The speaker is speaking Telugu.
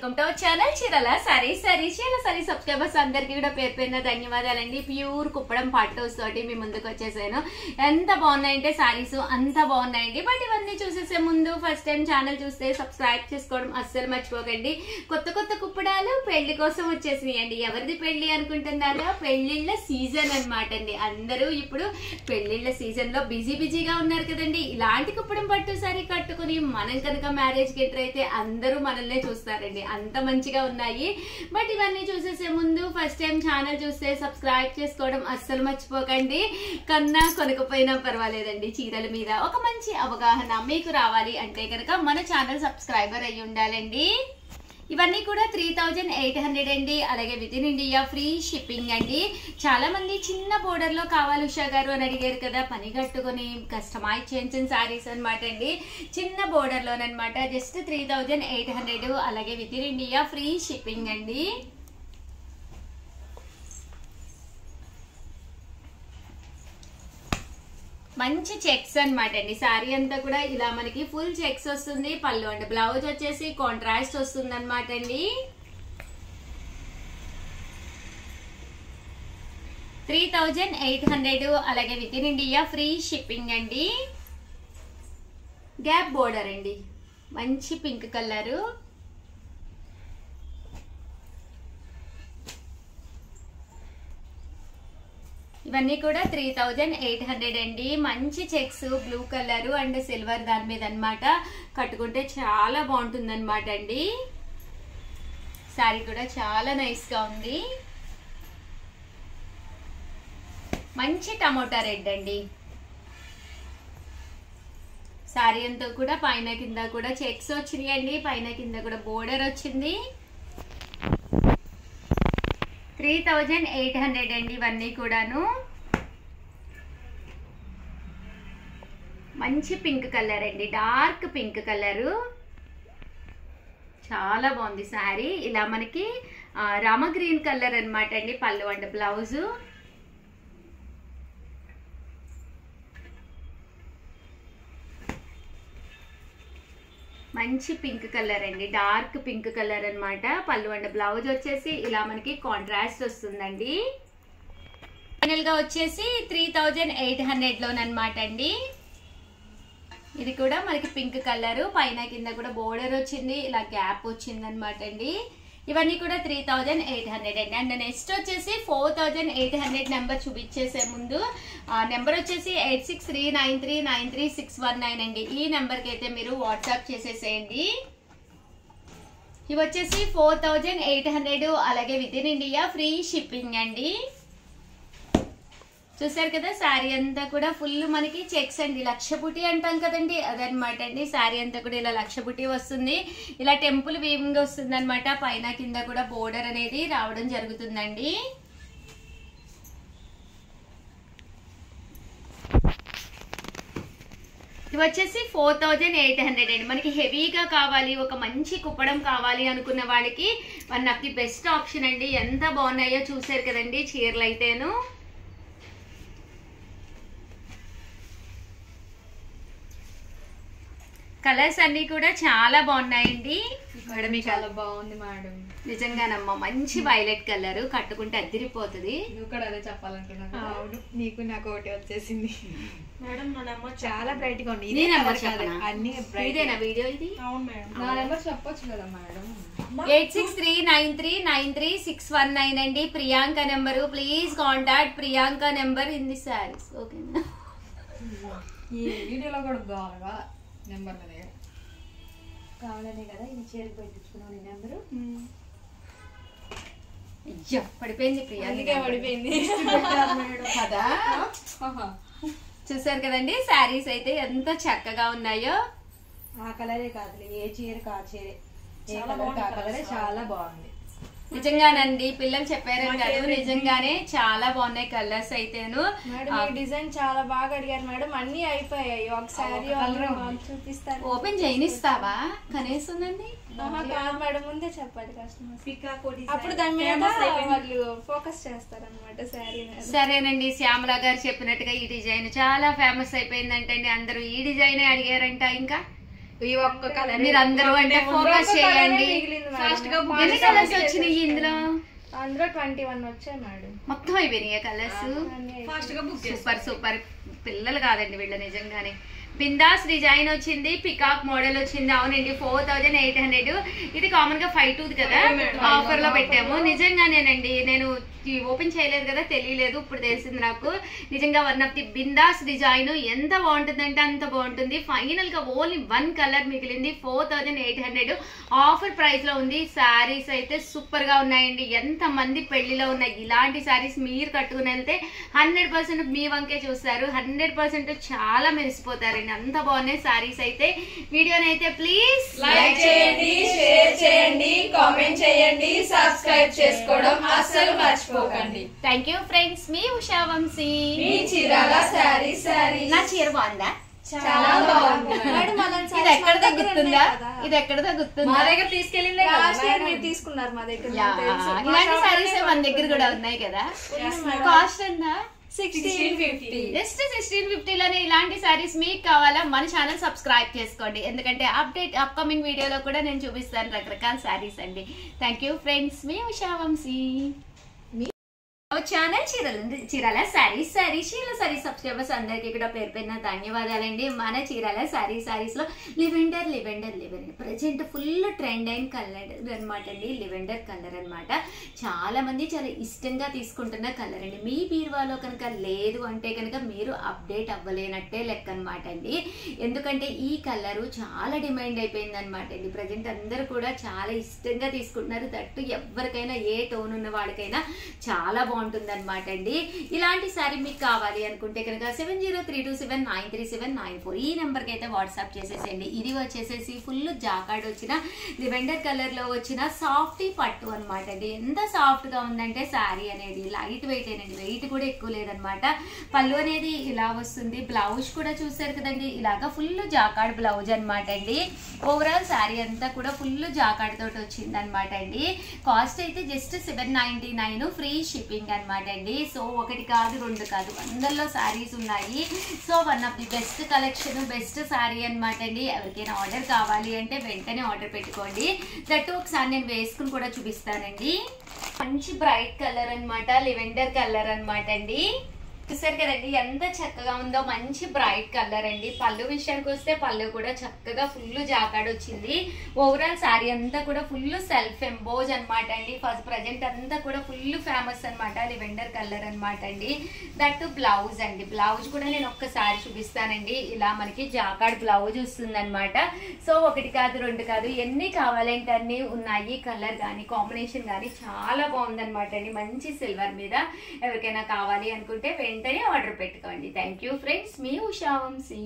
వెల్కమ్ టు అవర్ ఛానల్ చీరల సారీ సబ్స్క్రైబర్స్ అందరికీ కూడా పేరు పేరున ధన్యవాదాలండి. ప్యూర్ కుప్పడం పట్టుస్ తోటి మీ ముందుకు వచ్చేసాను. ఎంత బాగున్నాయంటే సారీస్ అంత బాగున్నాయండి. బట్ ఇవన్నీ చూసేసే ముందు ఫస్ట్ టైం ఛానల్ చూస్తే సబ్స్క్రైబ్ చేసుకోవడం అస్సలు మర్చిపోకండి. కొత్త కొత్త కుప్పడాలు పెళ్లి కోసం వచ్చేసినాయండి. ఎవరిది పెళ్లి అనుకుంటున్నారా? పెళ్లిళ్ళ సీజన్ అనమాట అండి. అందరూ ఇప్పుడు పెళ్లిళ్ళ సీజన్ లో బిజీగా ఉన్నారు కదండి. ఇలాంటి కుప్పడం పట్టు సారీ కట్టుకుని మనం కనుక మ్యారేజ్ కి ఎంటర్ అయితే అందరూ మనల్నే చూస్తారండి. అంత మంచిగా ఉన్నాయి. బట్ ఇవన్నీ చూసేసే ముందు ఫస్ట్ టైం ఛానల్ చూస్తే సబ్స్క్రైబ్ చేసుకోవడం అస్సలు మర్చిపోకండి. కన్నా కొనకపోయినా పర్వాలేదండి, చీరల మీద ఒక మంచి అవగాహన మీకు రావాలి అంటే కనుక మన ఛానల్ సబ్స్క్రైబర్ అయ్యి ఉండాలండి. ఇవన్నీ కూడా 3800 అండి. అలాగే with in India free shipping అండి. చాలా మంది చిన్న బోర్డర్ లో కావాలి ఉషా గారు అని అడిగారు కదా, పని కట్టుకుని కస్టమైజ్ చేయించిన సారీస్ అనమాట అండి. చిన్న బోర్డర్ లోనమాట. జస్ట్ 3800. అలాగే with in India free shipping అండి. మంచి చెక్స్ అనమాట అండి. సారీ అంతా కూడా ఇలా మనకి ఫుల్ చెక్స్ వస్తుంది. పళ్ళు అండ్ బ్లౌజ్ వచ్చేసి కాంట్రాస్ట్ వస్తుంది అనమాట అండి. 3800. అలాగే with in India free shipping అండి. గ్యాప్ బోర్డర్ అండి. మంచి పింక్ కలరు. ఇవన్నీ కూడా 3800 అండి. మంచి checks blue colour and silver దాని మీద అనమాట. కట్టుకుంటే చాలా బాగుంటుంది అనమాట అండి. సారీ కూడా చాలా నైస్ గా ఉంది. మంచి టమోటా రెడ్ అండి. సారీ అంతా కూడా పైన కింద కూడా చెక్స్ వచ్చినాయి అండి. పైన కింద కూడా బోర్డర్ వచ్చింది. 3800 అండి. ఇవన్నీ కూడాను మంచి పింక్ కలర్ అండి. Dark pink colour. చాలా బాగుంది సారీ. ఇలా మనకి రామ గ్రీన్ కలర్ అనమాట అండి. పళ్ళు అండ్ బ్లౌజు. మంచి పింక్ కలర్ అండి. డార్క్ పింక్ కలర్ అనమాట. పళ్ళు అండ్ బ్లౌజ్ వచ్చేసి ఇలా మనకి కాంట్రాస్ట్ వస్తుందండి. ఫైనల్ గా వచ్చేసి 3800 లోనమాట అండి. ఇది కూడా మనకి పింక్ కలర్. పైన కింద కూడా బోర్డర్ వచ్చింది. ఇలా గ్యాప్ వచ్చింది అనమాట అండి. ఇవన్నీ కూడా 3800 అండి. అండ్ నెక్స్ట్ వచ్చేసి 4800 నెంబర్ చూపించేసే ముందు నెంబర్ వచ్చేసి 8639393619 అండి. ఈ నెంబర్ కి అయితే మీరు వాట్సాప్ చేసేసేయండి. ఇవి వచ్చేసి 4800. అలాగే with in India free shipping అండి. చూసారు కదా, శారీ అంతా కూడా ఫుల్ మనకి చెక్స్ అండి. లక్షపుటి అంటాం కదండి, అదనమాట అండి. శారీ అంతా కూడా ఇలా లక్షపుటి వస్తుంది. ఇలా టెంపుల్ వీవింగ్ వస్తుంది అనమాట. పైన కింద కూడా బోర్డర్ అనేది రావడం జరుగుతుందండి. ఇవి వచ్చేసి 4800 అండి. మనకి హెవీగా కావాలి, ఒక మంచి కుప్పడం కావాలి అనుకున్న వాళ్ళకి one of the best option అండి. ఎంత బాగున్నాయో చూసారు కదండి చీరలు అయితేను. కలర్స్ అన్ని కూడా చాలా బాగున్నాయండి. మేడం చాలా బాగుంది మేడం. నిజంగానమ్మా మంచి వైలెట్ కలర్. కట్టుకుంటే అదిరిపోతుంది. నువ్వు కూడా అదే చెప్పాలనుకున్నాను. అవును, నీకు నాకు ఒకటి వచ్చేసింది మేడం. నా నెంబర్ చాలా బ్రైట్ గా ఉంది. ఇదే నెంబర్ అన్ని ఇదేనా వీడియో ఇది? అవును మేడం. నా నెంబర్ చెప్పొచ్చు కదా మేడం. 8639393619 అండి. Priyanka number. Please contact Priyanka number in the saris. ఓకేనా? ఈ వీడియోలో కూడా బాగా నెంబర్ నా దగ్గర కావాలనే కదా ఇది చీరకు పెట్టించుకున్నావు నీ నెంబరు. అయ్యో పడిపోయింది ప్రియాంక. పడిపోయింది కదా. చూసారు కదండి శారీస్ అయితే ఎంత చక్కగా ఉన్నాయో. ఆ కలరే కాదు, ఏ చీరకు ఆ చీరే, ఏ కలర్ ఆ కలరే చాలా బాగుంది. నిజంగానండి, పిల్లలు చెప్పారు కదా, నిజంగానే చాలా బాగున్నాయి కలర్స్ అయితేను. డిజైన్ చాలా బాగా అడిగారు మేడం. అన్ని అయిపోయాయి. ఒకసారి చూపిస్తాను. ఓపెన్ చేయనిస్తావా కనీసం? మేడం ముందే చెప్పాలి కస్టమర్స్. అప్పుడు దాని మీద వాళ్ళు ఫోకస్ చేస్తారనమాట శారీ. సరేనండి, శ్యామల గారు చెప్పినట్టుగా ఈ డిజైన్ చాలా ఫేమస్ అయిపోయిందంటండి. అందరూ ఈ డిజైనే అడిగారంట. ఇంకా ఈ ఒక్క కలర్ మీరందరూ అంటే ఫోకస్ చేయండి. ఎన్ని కలర్స్ వచ్చినాయి ఇందులో? అందులో 21 వచ్చాయి మేడం. మొత్తం అయిపోయినాయి కలర్స్. Super super. పిల్లలు కాదండి వీళ్ళ నిజంగానే. బిందాస్ డిజైన్ వచ్చింది, పికాక్ మోడల్ వచ్చింది. అవునండి 4800. ఇది కామన్ గా 52 కదా, ఆఫర్ లో పెట్టాము. నిజంగానేనండి, నేను ఓపెన్ చేయలేదు కదా, తెలియలేదు, ఇప్పుడు తెలిసింది నాకు. నిజంగా one of the bindaas design. ఎంత బాగుంటుందంటే అంత బాగుంటుంది. ఫైనల్ గా ఓన్లీ 1 కలర్ మిగిలింది. 4800 ఆఫర్ ప్రైస్ లో ఉంది. శారీస్ అయితే సూపర్ గా ఉన్నాయండి. ఎంత మంది పెళ్లిలో ఉన్నాయి ఇలాంటి శారీస్ మీరు కట్టుకుని వెళ్తే 100% మీ వంకే చూస్తారు. 100% చాలా మెరిసిపోతారండి. అంత బాగున్నాయి శారీస్ అయితే. వీడియోని అయితే ప్లీజ్ లైక్ చేయండి, షేర్ చేయండి, కామెంట్ చేయండి, సబ్స్క్రైబ్ చేసుకోవడం అస్సలు మర్చిపోకండి. Thank you friends. మీ ఉషా వంశీ. మీ చీరాల శారీ. నా చీర బాగుందా? చాలా బాగుంది. ఇది ఎక్కడ తగ్గుతుందా? ఇది ఎక్కడ తగ్గుతుందా? మా దగ్గర తీసుకెళ్ళిందే మీరు తీసుకున్నారు మా దగ్గర. ఇలాంటి శారీస్ మన దగ్గర కూడా ఉన్నాయి కదా. కాస్ట్ ఎంత? 1650. జస్ట్ 1650 లోనే ఇలాంటి శారీస్ మీకు కావాలా? మన ఛానల్ సబ్స్క్రైబ్ చేసుకోండి. ఎందుకంటే అప్కమింగ్ వీడియోలో కూడా నేను చూపిస్తాను రకరకాల శారీస్ అండి. Thank you friends. మీ ఉషా వంశీ. ఛానల్ చీరాల శారీస్ చీరాల సబ్స్క్రైబర్స్ అందరికీ కూడా పేరు పేరున ధన్యవాదాలండి. మన చీరాల శారీస్ లో లివెండర్ ప్రజెంట్ ఫుల్ ట్రెండ్ అయిన కలర్ అనమాట అండి. లివెండర్ కలర్ అనమాట. చాలా మంది చాలా ఇష్టంగా తీసుకుంటున్న కలర్ అండి. మీ బీరువాలో కనుక లేదు అంటే కనుక మీరు అప్డేట్ అవ్వలేనట్టే లెక్క అనమాట అండి. ఎందుకంటే ఈ కలరు చాలా డిమాండ్ అయిపోయింది అనమాట అండి. ప్రజెంట్ అందరూ కూడా చాలా ఇష్టంగా తీసుకుంటున్నారు. దట్టు ఎవరికైనా ఏ టోన్ ఉన్న వాళ్ళకైనా చాలా బాగుంటుంది అనమాట అండి. ఇలాంటి శారీ మీకు కావాలి అనుకుంటే కనుక 703279937994 ఈ నెంబర్ కి అయితే వాట్సాప్ చేసేసేయండి. ఇది వచ్చేసేసి ఫుల్ జాకార్డ్ వచ్చిన లివెండర్ కలర్ లో వచ్చిన సాఫ్టీ పట్టు అనమాట అండి. ఎంత సాఫ్ట్ గా ఉందంటే శారీ అనేది లైట్ వెయిట్ ఏనండి. వెయిట్ కూడా ఎక్కువ లేదనమాట. పళ్ళు అనేది ఇలా వస్తుంది. బ్లౌజ్ కూడా చూసారు కదండి, ఇలాగా ఫుల్ జాకార్డ్ బ్లౌజ్ అనమాట అండి. ఓవరాల్ శారీ అంతా కూడా ఫుల్ జాకార్డ్ తోటి వచ్చింది అనమాట అండి. కాస్ట్ అయితే జస్ట్ 799, ఫ్రీ షిప్పింగ్ అనమాట అండి. సో ఒకటి కాదు రెండు కాదు, అందరిలో శారీస్ ఉన్నాయి. So one of the best collection, best sari అనమాట అండి. ఎవరికైనా ఆర్డర్ కావాలి అంటే వెంటనే ఆర్డర్ పెట్టుకోండి. దట్టు ఒకసారి నేను వేసుకుని కూడా చూపిస్తానండి. మంచి బ్రైట్ కలర్ అనమాట, లివెండర్ కలర్ అనమాట అండి. చూసారు కదండి ఎంత చక్కగా ఉందో. మంచి బ్రైట్ కలర్ అండి. పళ్ళు విషయానికి వస్తే పళ్ళు కూడా చక్కగా ఫుల్ జాకాడ్ వచ్చింది. ఓవరాల్ శారీ అంతా కూడా ఫుల్ సెల్ఫ్ ఎంబోజ్ అనమాట అండి. ఫస్ట్ ప్రజెంట్ అంతా కూడా ఫుల్ ఫేమస్ అనమాట లివెండర్ కలర్ అనమాట అండి. దట్ బ్లౌజ్ అండి. బ్లౌజ్ కూడా నేను ఒక్కసారి చూపిస్తానండి. ఇలా మనకి జాకాడ్ బ్లౌజ్ వస్తుంది అనమాట. సో ఒకటి కాదు రెండు కాదు, ఎన్ని కావాలంటే అన్ని ఉన్నాయి. కలర్ కానీ కాంబినేషన్ కానీ చాలా బాగుంది అనమాట అండి. మంచి సిల్వర్ మీద ఎవరికైనా కావాలి అనుకుంటే వెంటనే ఆర్డర్ పెట్టుకోండి. Thank you friends. మీ ఉషా వంశీ.